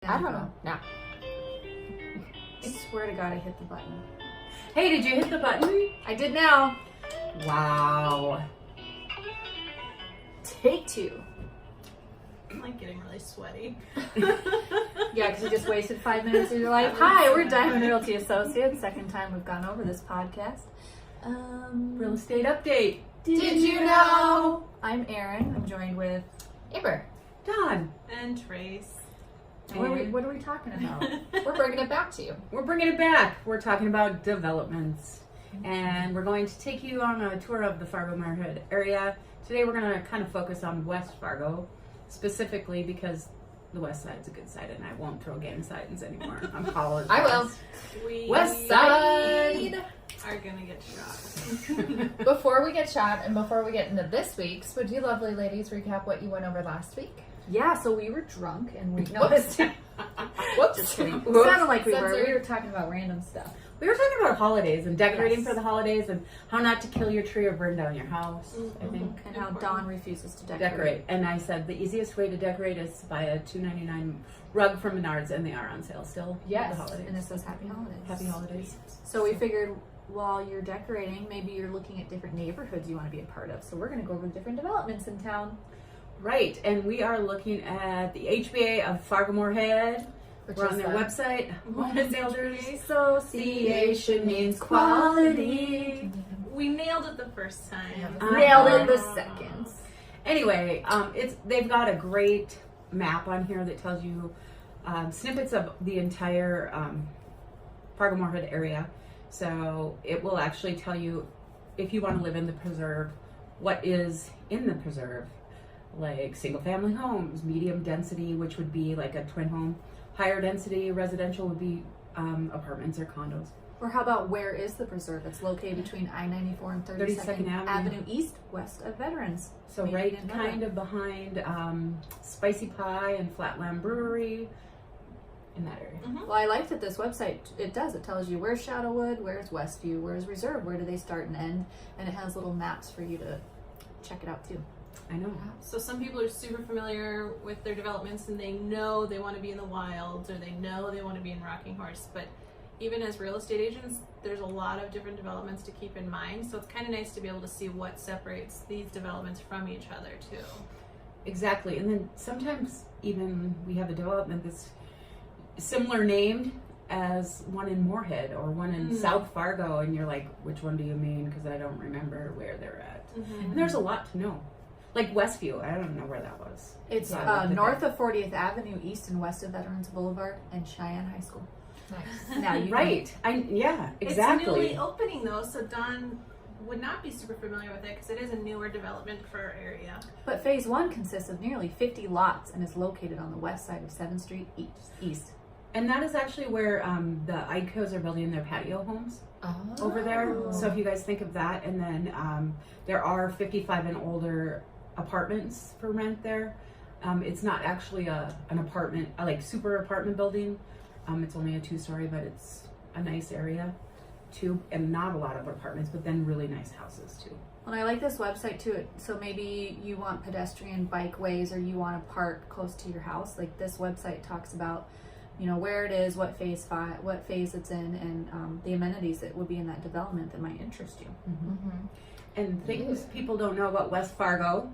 I don't know. No. I swear to God, I hit the button. Hey, did you hit the button? I did now. Wow. Take 2. I'm like getting really sweaty. Yeah, because you just wasted 5 minutes of your life. Hi, we're Diamond Realty Associates. Second time we've gone over this podcast. Real estate update. Did you know? I'm Erin. I'm joined with Amber. Don. And Trace. What are we talking about? We're bringing it back to you. We're bringing it back. We're talking about developments. And we're going to take you on a tour of the Fargo neighborhood area. Today we're going to kind of focus on West Fargo, specifically because the west side's a good side and I won't throw gang signs anymore. I'm apologizing. I will. We West Side. are gonna get shot. Before we get shot and before we get into this week's, would you lovely ladies recap what you went over last week? Yeah, so we were drunk and we noticed. Whoops. Just kidding. It Whoops. sounded like we were. Censored. We were talking about random stuff. We were talking about holidays and decorating Yes. for the holidays and how not to kill your tree or burn down your house, I think. And how Dawn refuses to Decorate. And I said the easiest way to decorate is to buy a $2.99 rug from Menards, and they are on sale still. Yes, for the holidays. and it says Happy Holidays. Happy holidays. So we figured while you're decorating, maybe you're looking at different neighborhoods you want to be a part of. So we're going to go over the different developments in town. Right, and we are looking at the HBA of Fargo Moorhead. Which We're is on their the- website. Moorhead Elders. Association means quality. We nailed it the first time. Nailed it the second. Anyway, they've got a great map on here that tells you snippets of the entire Fargo Moorhead area. So it will actually tell you if you want to live in the preserve, what is in the preserve, like single family homes, medium density, which would be like a twin home, higher density residential would be apartments or condos. Or how about where is the preserve? It's located between I-94 and 32nd 32nd Avenue East, west of Veterans. So Maybe you right didn't know kind that. of behind Spicy Pie and Flatland Brewery, in that area. Well, I liked that this website, it tells you where's Shadowwood, where's Westview, where's Reserve, where do they start and end, and it has little maps for you to check it out too. I know. So some people are super familiar with their developments and they know they want to be in the wilds or they know they want to be in Rocking Horse, but even as real estate agents, there's a lot of different developments to keep in mind. So it's kind of nice to be able to see what separates these developments from each other too. Exactly. And then sometimes even we have a development that's similar named as one in Moorhead or one in South Fargo, and you're like, which one do you mean? Because I don't remember where they're at. And there's a lot to know. Like Westview, I don't know where that was. It's Yeah, I looked at north that. of 40th Avenue, east and west of Veterans Boulevard, and Cheyenne High School. Nice. Now you Right. Yeah, exactly. It's newly opening though, so Dawn would not be super familiar with it because it is a newer development for our area. But Phase 1 consists of nearly 50 lots and is located on the west side of 7th Street East. And that is actually where the Idcos are building their patio homes over there. So if you guys think of that, and then there are 55 and older apartments for rent there. It's not actually an apartment, like super apartment building. It's only a 2-story, but it's a nice area too, and not a lot of apartments, but then really nice houses too. And I like this website too. So maybe you want pedestrian bikeways or you want to park close to your house. Like this website talks about, you know, where it is, what phase it's in, and the amenities that would be in that development that might interest you. And things people don't know about West Fargo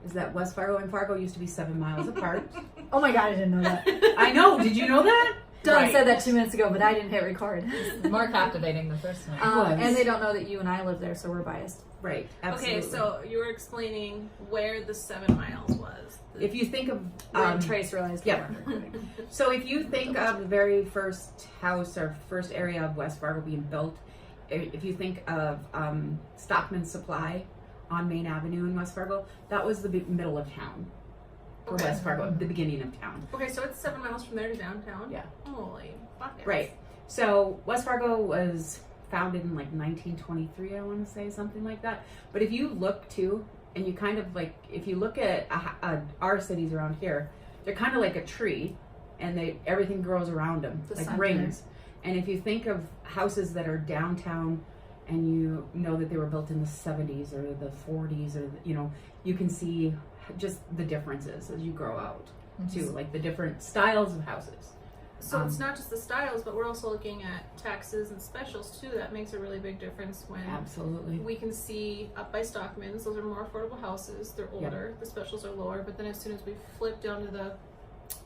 is that West Fargo and Fargo used to be 7 miles apart. Oh my God, I didn't know that. I know. Did you know that? Don Right. said that 2 minutes ago, but I didn't hit record. More captivating the first one. was. And they don't know that you and I live there, so we're biased. Right. Absolutely. Okay, so you were explaining where the 7 miles was. if you think of When Trace realized we yeah. weren't recording. So if you think of the very first house or first area of West Fargo being built, if you think of Stockman's Supply on Main Avenue in West Fargo, that was the middle of town for Okay. West Fargo, the beginning of town. Okay, so it's 7 miles from there to downtown? Yeah. Holy buckets. Right. So West Fargo was founded in like 1923, I want to say, something like that. But if you look too, and you kind of like, if you look at our cities around here, they're kind of like a tree, and everything grows around them, The like center. rings. And if you think of houses that are downtown, and you know that they were built in the 70s or the 40s, or you know, you can see just the differences as you grow out. too, like the different styles of houses. So it's not just the styles, but we're also looking at taxes and specials too. That makes a really big difference when Absolutely. we can see up by Stockman's, those are more affordable houses. They're older, the specials are lower, but then as soon as we flip down to the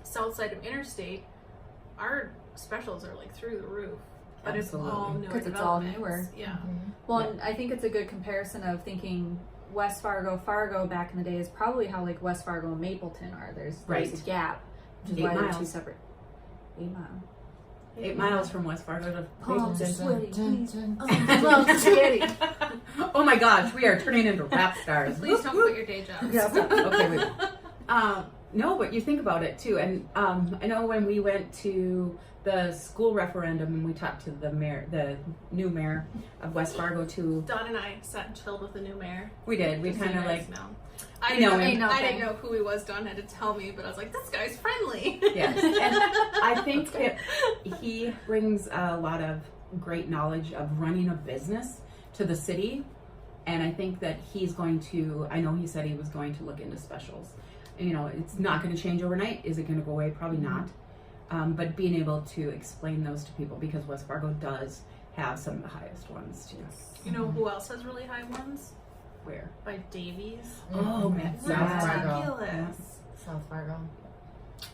south side of Interstate, our specials are like through the roof. But Absolutely. it's all newer Because it's all developments. newer. Yeah. Well, and I think it's a good comparison of thinking West Fargo back in the day is probably how like West Fargo and Mapleton are. There's Right. a gap, which is 8 why they're miles. 2 separate. 8 miles. 8 miles from West Fargo to Palms are Mapleton. sweaty. Well, spaghetti. Oh my gosh, we are turning into rap stars. Please don't quit your day jobs. Yeah. Okay, we will. No, but you think about it too, and I know when we went to the school referendum and we talked to the mayor, the new mayor of West Fargo too. Don and I sat and chilled with the new mayor. We did. We Just so kind of you guys like know. I I know didn't, him. I didn't know who he was. Don had to tell me, but I was like, this guy's friendly. yes, and I think he brings a lot of great knowledge of running a business to the city, and I think that he's going to. I know he said he was going to look into specials. You know, it's not going to change overnight. Is it going to go away? Probably not. But being able to explain those to people, because West Fargo does have some of the highest ones too. You know who else has really high ones? Where? By Davies. Oh, man. South Fargo. Ridiculous. South Fargo.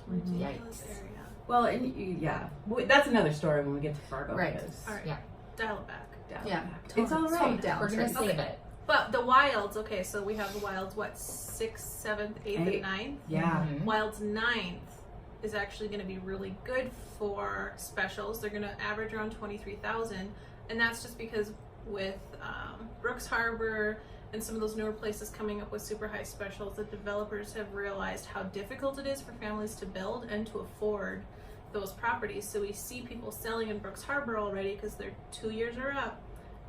Ridiculous Yikes. area. Well, and yeah, that's another story when we get to Fargo. Right. because- All right. Yeah. Dial it back. Yeah. It's all Slow right. down. We're gonna Tracy. save it. But the wilds, okay, so we have the wilds, what, 6th, 7th, 8th, Eight. and 9th? Yeah. Mhm. Wilds 9th is actually going to be really good for specials. They're going to average around 23,000, and that's just because with Brooks Harbor and some of those newer places coming up with super high specials, the developers have realized how difficult it is for families to build and to afford those properties. So we see people selling in Brooks Harbor already because their 2 years are up,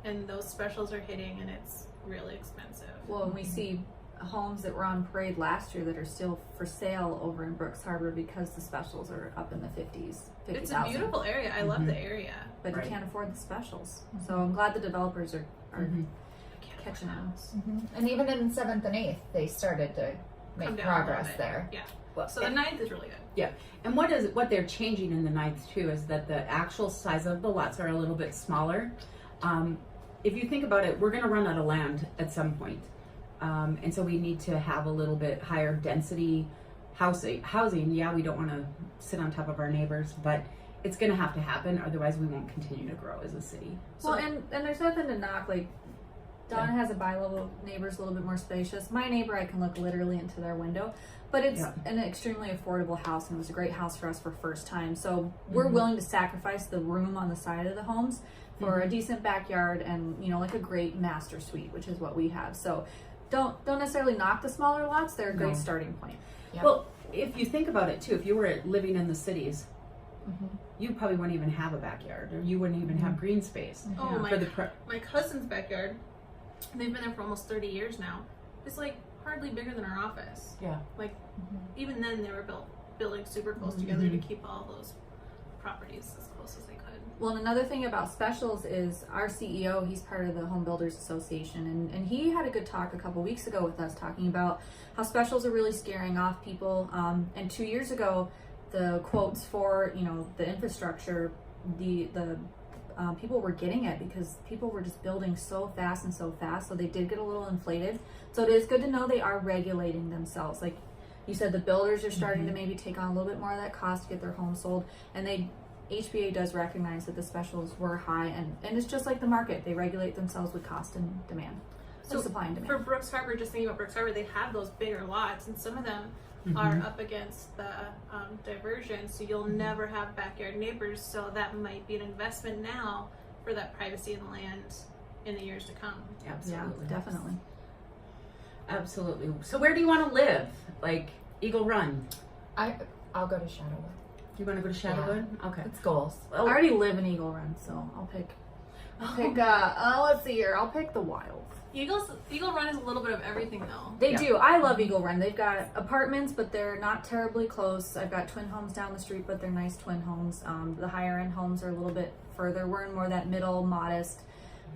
and those specials are hitting, and it's really expensive. Well, and we see homes that were on parade last year that are still for sale over in Brooks Harbor because the specials are up in the 50s. It's a 50,000. beautiful area. I love the area. But Right. you can't afford the specials. So I'm glad the developers are Mhm. catching on. And even in 7th and 8th, they started to make Come down a little progress bit. there. Yeah. Well, So the 9th is really good. and what they're changing in the 9th too is that the actual size of the lots are a little bit smaller. If you think about it, we're going to run out of land at some point. And so we need to have a little bit higher density housing. Yeah, we don't want to sit on top of our neighbors, but it's going to have to happen. Otherwise, we won't continue to grow as a city. Well, and there's nothing to knock. Like, Donna has a bi-level neighbor's a little bit more spacious. My neighbor, I can look literally into their window. But it's an extremely affordable house, and it was a great house for us for first time. So we're willing to sacrifice the room on the side of the homes for a decent backyard and, you know, like a great master suite, which is what we have. So don't necessarily knock the smaller lots. They're a great starting point. Yeah. Well, if you think about it too, if you were living in the cities, you probably wouldn't even have a backyard, or you wouldn't even have green space. Oh, For the my cousin's backyard, they've been there for almost 30 years now. It's like hardly bigger than our office. Yeah. Like even then they were building super close together to keep all those properties as close as they could. Well, and another thing about specials is our CEO, he's part of the Home Builders Association, and he had a good talk a couple weeks ago with us talking about how specials are really scaring off people. And 2 years ago, the quotes for, you know, the infrastructure, the people were getting it because people were just building so fast, so they did get a little inflated. So it is good to know they are regulating themselves. Like you said, the builders are starting to maybe take on a little bit more of that cost to get their home sold, and HBA does recognize that the specials were high, and it's just like the market. They regulate themselves with cost and demand. So supply and demand. For Brooks Harbor, just thinking about Brooks Harbor, they have those bigger lots, and some of them are up against the diversion, so you'll never have backyard neighbors. So that might be an investment now for that privacy and land in the years to come. Absolutely. Yeah, definitely. Absolutely. So where do you want to live? Like Eagle Run? I'll go to Shadowwood. You want to go to Shadowwood? Okay. It's goals. I already live in Eagle Run, so I'll pick. Let's see here. I'll pick the Wild. Eagle Run is a little bit of everything though. They do. I love Eagle Run. They've got apartments, but they're not terribly close. I've got twin homes down the street, but they're nice twin homes. The higher end homes are a little bit further. We're in more that middle, modest,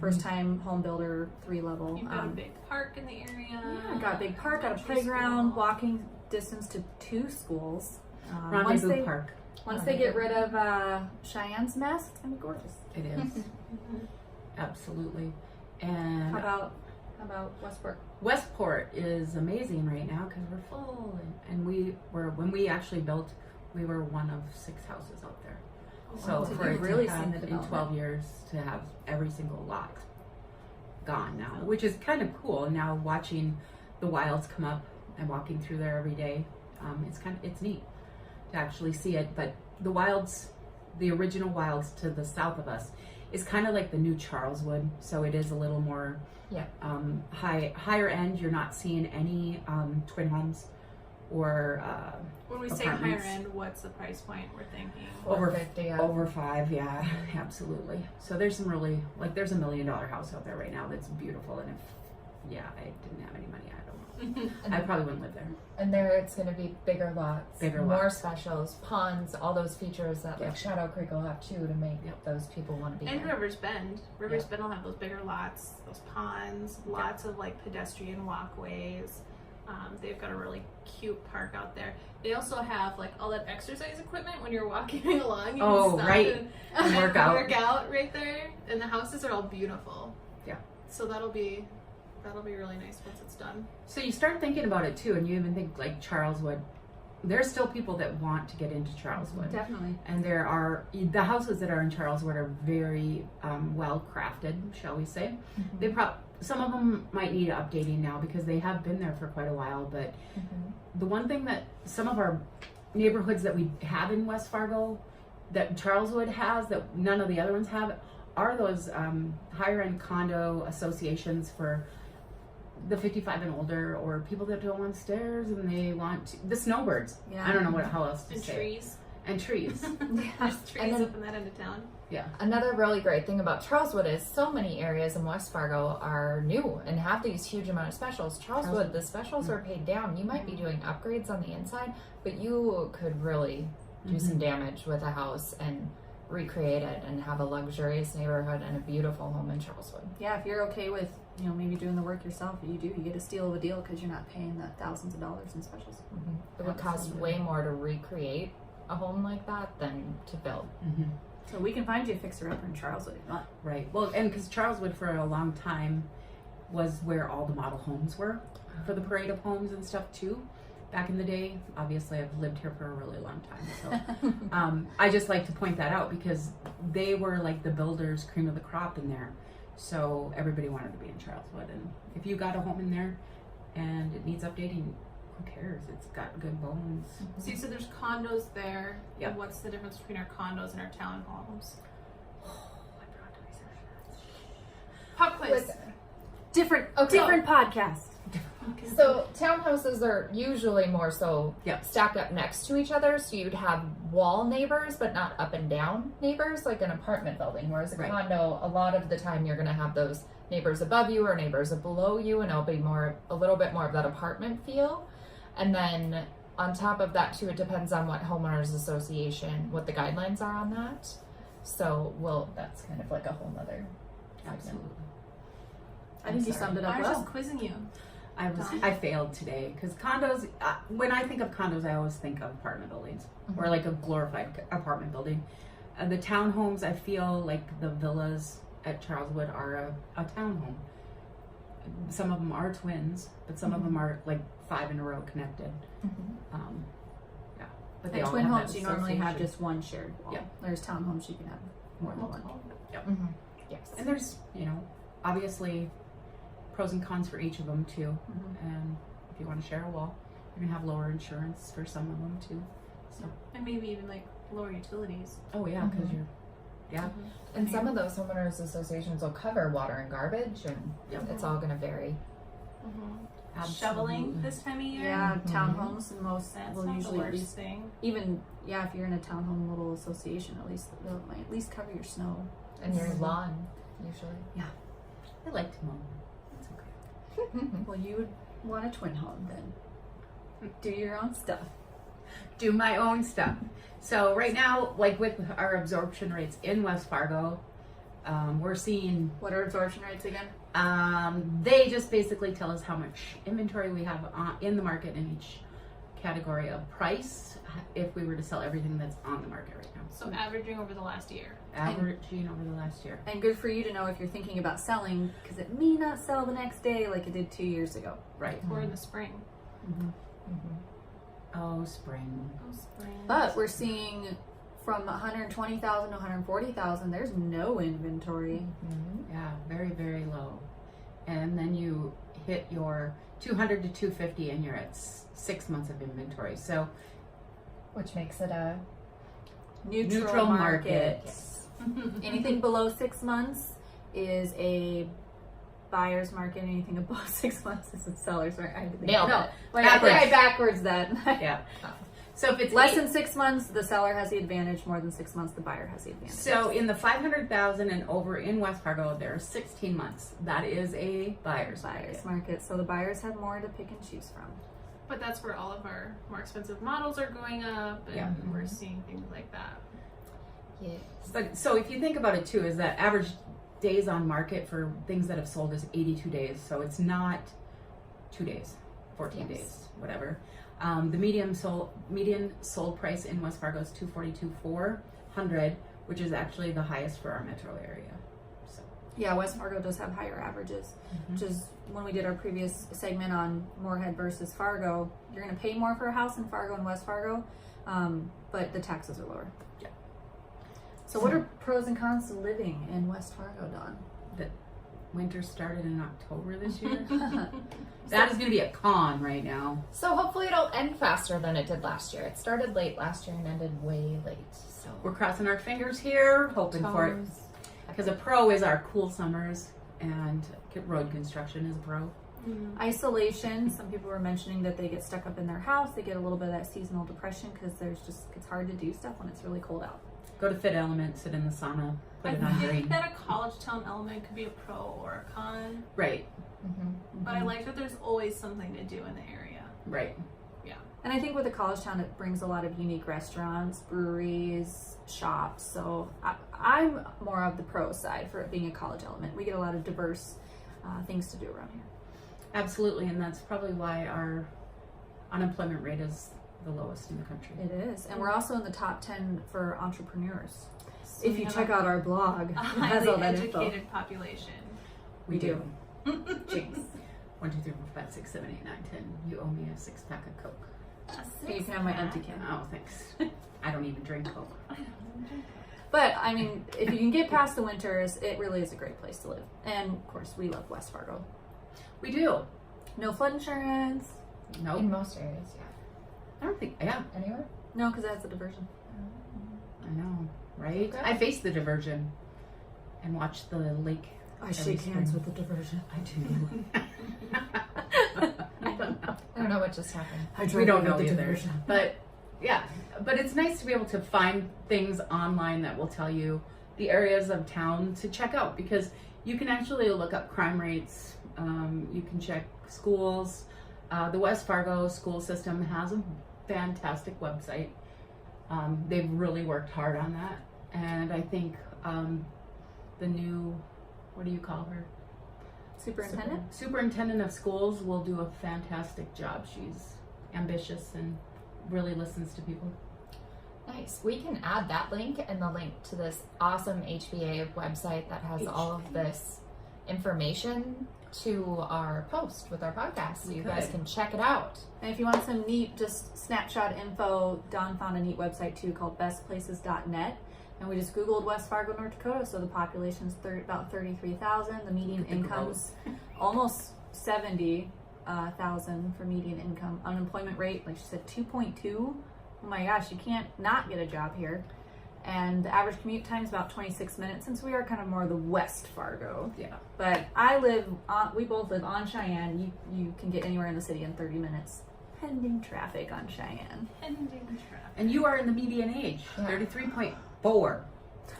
first time home builder, 3 level. You've got a big park in the area. Yeah, got a big park, got a elementary playground, school. walking distance to 2 schools. Rendezvous Park. Once they get rid of Cheyenne's mess, it's gonna be gorgeous. It is. Absolutely. And How about Westport? Westport is amazing right now because we're full, and when we actually built, we were one of 6 houses out there. So So for you've it really to seen have, the in development. 12 years to have every single lot gone now, which is kind of cool. Now watching the wilds come up and walking through there every day, it's neat to actually see it. But the wilds, the original wilds to the south of us, is kind of like the new Charleswood. So it is a little more higher end. You're not seeing any twin homes or When we say apartments. higher end, what's the price point we're thinking? over 450, over 5. Yeah, absolutely. So there's some really, like, there's $1 million house out there right now that's beautiful, and if I didn't have any money, I don't know, I probably wouldn't live there. And there it's going to be bigger lots, Bigger more lots. specials, ponds, all those features that like Shadow Creek will have too to make those people want to be And there. Rivers Bend. Rivers Bend will have those bigger lots, those ponds, lots of like pedestrian walkways. They've got a really cute park out there. They also have like all that exercise equipment when you're walking along. You Oh, can stop right. and work out. work out right there. And the houses are all beautiful. Yeah. So that'll be really nice once it's done. So you start thinking about it too, and you even think like Charleswood. There's still people that want to get into Charleswood. Definitely. And there are, the houses that are in Charleswood are very well crafted, shall we say. Some of them might need updating now because they have been there for quite a while. But the one thing that some of our neighborhoods that we have in West Fargo, that Charleswood has, that none of the other ones have, are those higher end condo associations for the 55 and older, or people that don't want stairs and they want the snowbirds. Yeah. I don't know how else to And say. trees. And trees. There's trees And then- up in that end of town. Yeah. Another really great thing about Charleswood is so many areas in West Fargo are new and have these huge amount of specials. Charleswood, the specials are paid down. You might be doing upgrades on the inside, but you could really do some damage with a house and recreate it and have a luxurious neighborhood and a beautiful home in Charleswood. Yeah, if you're okay with, maybe doing the work yourself, you get a steal of a deal because you're not paying the thousands of dollars in specials. It would cost way more to recreate a home like that than to build. So we can find you a fixer-upper in Charleswood if you want. Right. Well, and because Charleswood for a long time was where all the model homes were for the parade of homes and stuff too. Back in the day, obviously I've lived here for a really long time, so I just like to point that out because they were like the builders' cream of the crop in there. So everybody wanted to be in Charleswood, and if you got a home in there and it needs updating, who cares? It's got good bones. So you said there's condos there. Yep. And what's the difference between our condos and our townhomes? I forgot to research that. Pop quiz. With- Different podcast. So townhouses are usually more so Yep. stacked up next to each other, so you'd have wall neighbors but not up and down neighbors like an apartment building, whereas a Right. condo, a lot of the time you're going to have those neighbors above you or neighbors below you, and it'll be a little bit more of that apartment feel. And then on top of that too, it depends on what homeowners association, what the guidelines are on that. So that's kind of like a whole other segment. Absolutely. I think you sorry. summed it up I was well. just quizzing you. I failed today because condos. When I think of condos, I always think of apartment buildings or like a glorified apartment building. The townhomes, I feel like the villas at Charleswood are a townhome. Some of them are twins, but some of them are like 5 in a row connected. Yeah, but they At all twin have homes, that you normally have association. just one shared wall. Yeah. There's townhomes you can have more than one. Yes. And there's obviously pros and cons for each of them too. And if you want to share a wall, you can have lower insurance for some of them too. So And maybe even like lower utilities. oh yeah, because you're And some of those homeowners associations will cover water and garbage, and it's all going to vary. Shoveling this time of year. Yeah, townhomes and most That's will not the usually at worst least thing. even if you're in a townhome little association, at least they'll might at least cover your snow. And your lawn, usually. I like to mow. It's okay. Well, you would want a twin home then. Do your own stuff. Do my own stuff. So right now, like with our absorption rates in West Fargo, we're seeing What are absorption rates again? they just basically tell us how much inventory we have in the market in each category of price if we were to sell everything that's on the market right now. So averaging over the last year. Averaging over the last year. And good for you to know if you're thinking about selling, because it may not sell the next day like it did 2 years ago. Right. Or in the spring. Oh, spring. Oh, spring. But we're seeing from 120,000 to 140,000, there's no inventory. Yeah, very, very low. And then you hit your 200 to 250 and you're at 6 months of inventory. So, Which makes it a Neutral market. yes. Anything below 6 months is a buyer's market. Anything above 6 months is a seller's market. I had to think. Nailed No, it. wait, I think I backwards that. yeah. So if it's Less than 6 months, the seller has the advantage. More than 6 months, the buyer has the advantage. So in the 500,000 and over in West Fargo, there are 16 months. That is a buyer's market. market. So the buyers have more to pick and choose from. But that's where all of our more expensive models are going up, and Yeah. we're seeing things like that. Yes. So if you think about it too, is that average days on market for things that have sold is 82 days. So it's not 2 days, 14 Yes. days, whatever. The median sold price in West Fargo is 242,400, which is actually the highest for our metro area. So Yeah, West Fargo does have higher averages, which is when we did our previous segment on Moorhead versus Fargo. You're going to pay more for a house in Fargo and West Fargo, but the taxes are lower. Yeah. So what are pros and cons to living in West Fargo, Dawn? the winter started in October this year. That is going to be a con right now. So hopefully it'll end faster than it did last year. It started late last year and ended way late. So We're crossing our fingers here, hoping for it. toes. Because a pro is our cool summers, and road construction is a pro. Isolation. Some people were mentioning that they get stuck up in their house. They get a little bit of that seasonal depression because it's hard to do stuff when it's really cold out. Go to Fit Element, sit in the sauna, put I it on think green. that a college town element could be a pro or a con, Right, but I like that there's always something to do in the area. right. And I think with a college town, it brings a lot of unique restaurants, breweries, shops. So I'm more of the pro side for it being a college element. We get a lot of diverse things to do around here. Absolutely, and that's probably why our unemployment rate is the lowest in the country. It is. And we're also in the top 10 for entrepreneurs. So If we you have check out our blog, a it has highly all that info. educated population. We do. Jinx. 1, 2, 3, 4, 5, 6, 7, 8, 9, 10. You owe me a 6-pack of Coke. You can have my empty can. Oh, thanks. I don't even drink Coke. But I mean, if you can get past the winters, it really is a great place to live. And of course, we love West Fargo. We do. No flood insurance. Nope. In most areas, yeah. I don't think. Yeah, Anywhere? No, because that's a diversion. I know, right? Okay. I face the diversion and watch the lake. I Every shake hands spring. with the diversion. I do. I don't know. I don't know what just happened. We don't know either. But yeah, but it's nice to be able to find things online that will tell you the areas of town to check out, because you can actually look up crime rates. You can check schools. The West Fargo school system has a fantastic website. They've really worked hard on that. And I think the new, what do you call her? Superintendent? Superintendent of schools will do a fantastic job. She's ambitious and really listens to people. Nice. We can add that link and the link to this awesome HVA website that has all of this information to our post with our podcast, so you guys can check it out. And if you want some neat, just snapshot info, Dawn found a neat website too called bestplaces.net. And we just Googled West Fargo, North Dakota. So the population's about 33,000. The median income's almost 70,000 for median income. Unemployment rate, like she said, 2.2. Oh my gosh, you can't not get a job here. And the average commute time is about 26 minutes, since we are kind of more the West Fargo. Yeah. But we both live on Cheyenne. You can get anywhere in the city in 30 minutes, pending traffic on Cheyenne. And you are in the median age, Yeah. 33.4.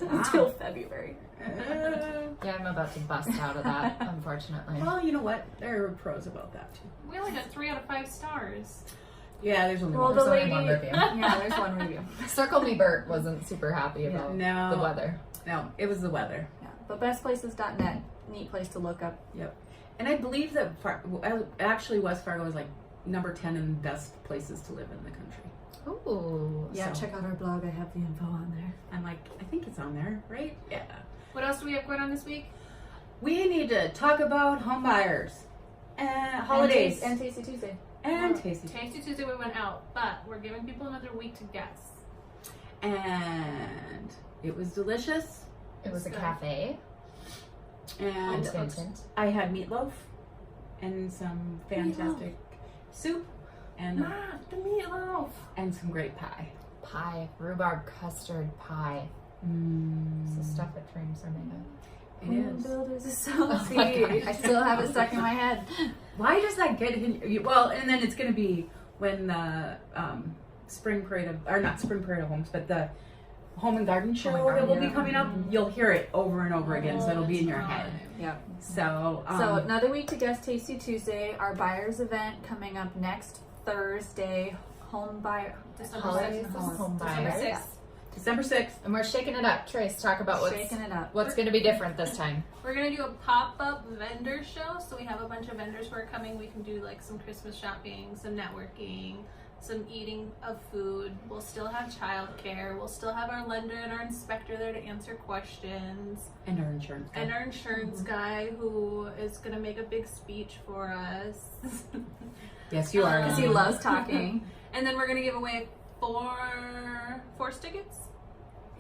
Until February. Yeah, I'm about to bust out of that, unfortunately. Well, you know what? There are pros about that too. We only got 3 out of 5 stars. Yeah, there's only Well, one. the There's lady, only one review. yeah, there's one review. Circle Me Bert wasn't super happy about No. the weather. No, it was the weather. Yeah, but bestplaces.net, neat place to look up. Yep. And I believe that actually West Fargo is like number 10 in best places to live in the country. Ooh. Yeah, So- check out our blog. I have the info on there. I'm like, I think it's on there, right? Yeah. What else do we have going on this week? We need to talk about home buyers and holidays And Tasty Tuesday. and Tasty. Tasty Tuesday we went out, but we're giving people another week to guess. And it was delicious. It was a Good. cafe. And Vincent. I had meatloaf and some fantastic soup and the meatloaf. and some great pie. Pie. Rhubarb custard pie. It's the stuff that dreams are made of. It is. Builders is so Oh my sweet. God. I still have it stuck in my head. Why does that get in? Well, and then it's going to be when the spring parade of, or not spring parade of homes, but the home and garden show and that will Garden, be coming up. You'll hear it over and over again, so it'll be in your head. Yep. So, So another week to guess Tasty Tuesday. Our buyers event coming up next Thursday. Home buyer. December Holidays 6th. and home December buyers. 6th. December 6th. And we're shaking it up. Trace, talk about Shaking it up. what's going to be different this time. We're gonna do a pop-up vendor show. So we have a bunch of vendors who are coming. We can do like some Christmas shopping, some networking, some eating of food. We'll still have childcare. We'll still have our lender and our inspector there to answer questions. And our insurance. And our insurance guy who is gonna make a big speech for us. Yes, you are. Because he loves talking. And then we're gonna give away four tickets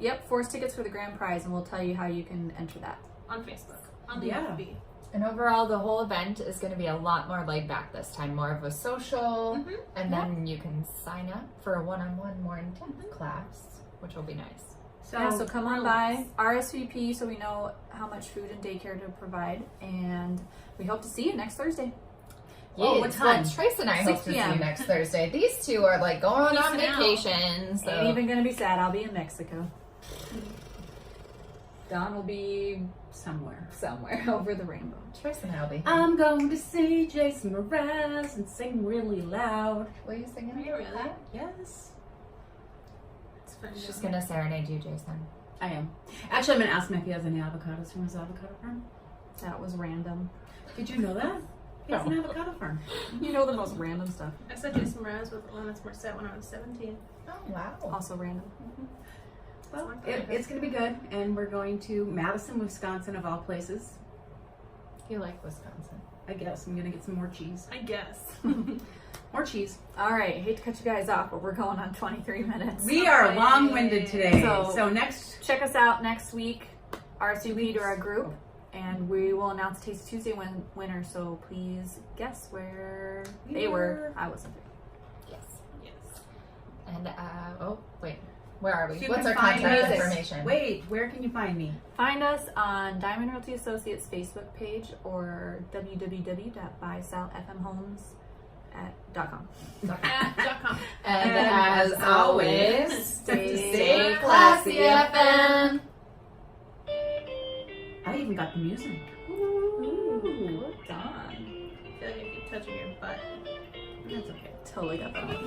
Yep, 4 tickets for the grand prize, and we'll tell you how you can enter that. on Facebook on the Yeah. FB. And overall, the whole event is going to be a lot more laid back this time. More of a social. Mhm. And then you can sign up for a one-on-one, more intense class, which will be nice. So, Yeah, so come on by, RSVP, so we know how much food and daycare to provide, and we hope to see you next Thursday. Oh, what Yes, time? well, Trace and I 6 hope to see p.m. you next Thursday. These two are like going on Peacing out. vacation. So Ain't even gonna be sad. I'll be in Mexico. Don will be somewhere. somewhere over the rainbow. Trace and I will be. I'm going to see Jason Mraz and sing really loud. Will you sing Are it? you really? Yes. It's fun. She's going to serenade you, Jason. I am. Actually, I'm going to ask him if he has any avocados from his avocado farm. That was random. Did you know that? He has an avocado farm. You know the most random stuff. I saw Jason Mraz with Alanis Morissette when I was 17. Oh, wow. Also random. Well, it's going to be good, and we're going to Madison, Wisconsin, of all places. You like Wisconsin. I guess I'm going to get some more cheese. I guess. More cheese. All right, hate to cut you guys off, but we're going on 23 minutes. We are long-winded today. So- So next, Check us out next week, RSVP to our group, and we will announce Tasty Tuesday winner. So please guess where they were. I wasn't there. Yes. Yes. And, oh, wait. Where are we? you What's can our find contact us- information? Wait, where can you find me? Find us on Diamond Realty Associates Facebook page or www.buysalfmhomes.com. .com. And And as as always, always, stay classy, FM. I even got the music. Ooh, Dawn. I feel like I keep touching your butt. That's okay. Totally got that.